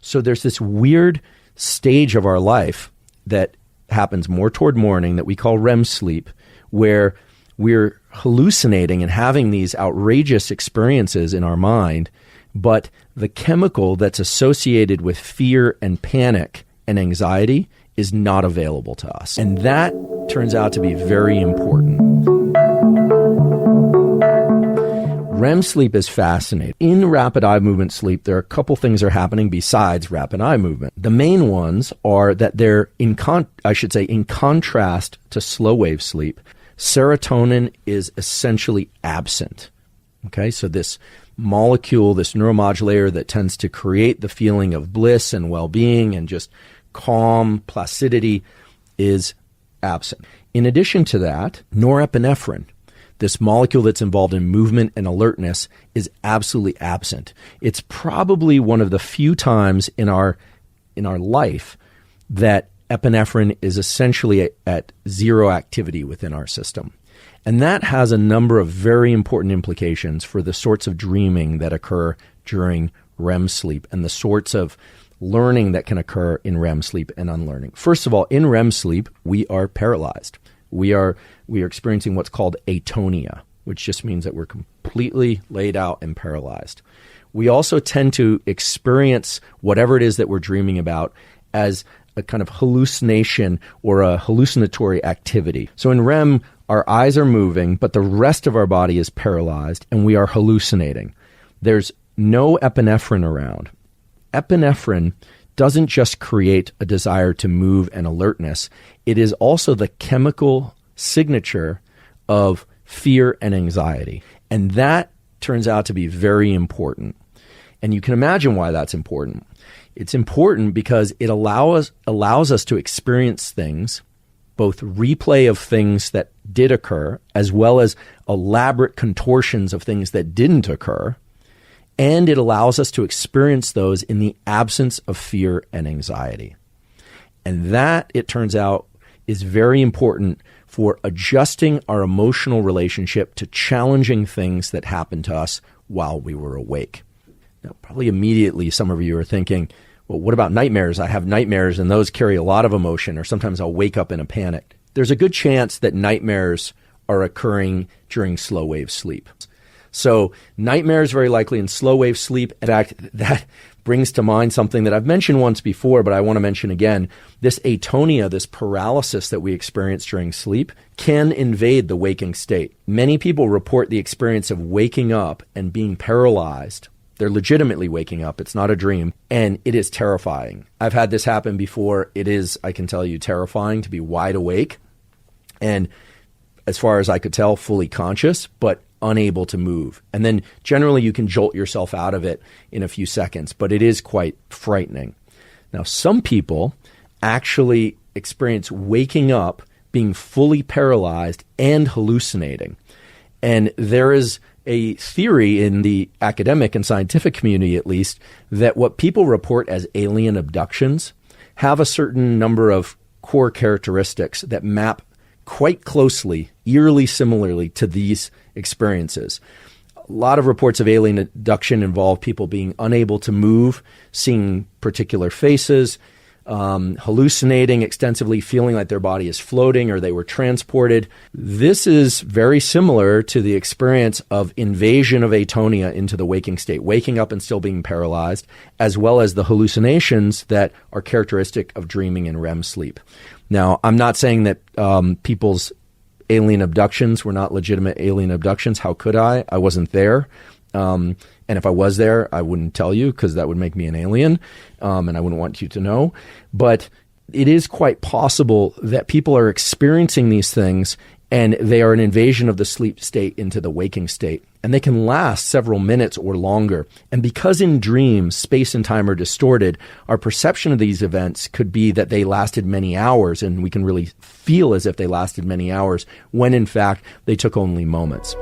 So there's this weird stage of our life that happens more toward morning that we call REM sleep, where we're hallucinating and having these outrageous experiences in our mind, but the chemical that's associated with fear and panic and anxiety is not available to us. And that turns out to be very important. REM sleep is fascinating. In rapid eye movement sleep, there are a couple things are happening besides rapid eye movement. The main ones are that they're in contrast to slow wave sleep, serotonin is essentially absent. Okay, so this molecule, this neuromodulator that tends to create the feeling of bliss and well-being and just calm, placidity, is absent. In addition to that, norepinephrine, this molecule that's involved in movement and alertness, is absolutely absent. It's probably one of the few times in our life that epinephrine is essentially at zero activity within our system. And that has a number of very important implications for the sorts of dreaming that occur during REM sleep and the sorts of learning that can occur in REM sleep and unlearning. First of all, in REM sleep, we are paralyzed. We are experiencing what's called atonia, which just means that we're completely laid out and paralyzed. We also tend to experience whatever it is that we're dreaming about as a kind of hallucination or a hallucinatory activity. So in REM, our eyes are moving, but the rest of our body is paralyzed and we are hallucinating. There's no epinephrine around. Epinephrine doesn't just create a desire to move and alertness. It is also the chemical signature of fear and anxiety. And that turns out to be very important. And you can imagine why that's important. It's important because it allows us to experience things, both replay of things that did occur, as well as elaborate contortions of things that didn't occur. And it allows us to experience those in the absence of fear and anxiety. And that, it turns out, is very important for adjusting our emotional relationship to challenging things that happened to us while we were awake. Now, probably immediately some of you are thinking, well, what about nightmares? I have nightmares and those carry a lot of emotion, or sometimes I'll wake up in a panic. There's a good chance that nightmares are occurring during slow wave sleep. So nightmares very likely in slow wave sleep. In fact, that brings to mind something that I've mentioned once before, but I want to mention again. This atonia, this paralysis that we experience during sleep, can invade the waking state. Many people report the experience of waking up and being paralyzed. They're legitimately waking up. It's not a dream. And it is terrifying. I've had this happen before. It is, I can tell you, terrifying to be wide awake and, as far as I could tell, fully conscious, but unable to move. And then generally you can jolt yourself out of it in a few seconds, but it is quite frightening. Now, some people actually experience waking up, being fully paralyzed and hallucinating. And there is a theory in the academic and scientific community, at least, that what people report as alien abductions have a certain number of core characteristics that map quite closely, eerily similarly to these experiences. A lot of reports of alien abduction involve people being unable to move, seeing particular faces, hallucinating extensively, feeling like their body is floating or they were transported. This is very similar to the experience of invasion of atonia into the waking state, waking up and still being paralyzed, as well as the hallucinations that are characteristic of dreaming in REM sleep. Now, I'm not saying that people's alien abductions were not legitimate alien abductions. How could I? I wasn't there. And if I was there, I wouldn't tell you because that would make me an alien, and I wouldn't want you to know. But it is quite possible that people are experiencing these things and they are an invasion of the sleep state into the waking state. And they can last several minutes or longer. And because in dreams, space and time are distorted, our perception of these events could be that they lasted many hours, and we can really feel as if they lasted many hours when in fact they took only moments.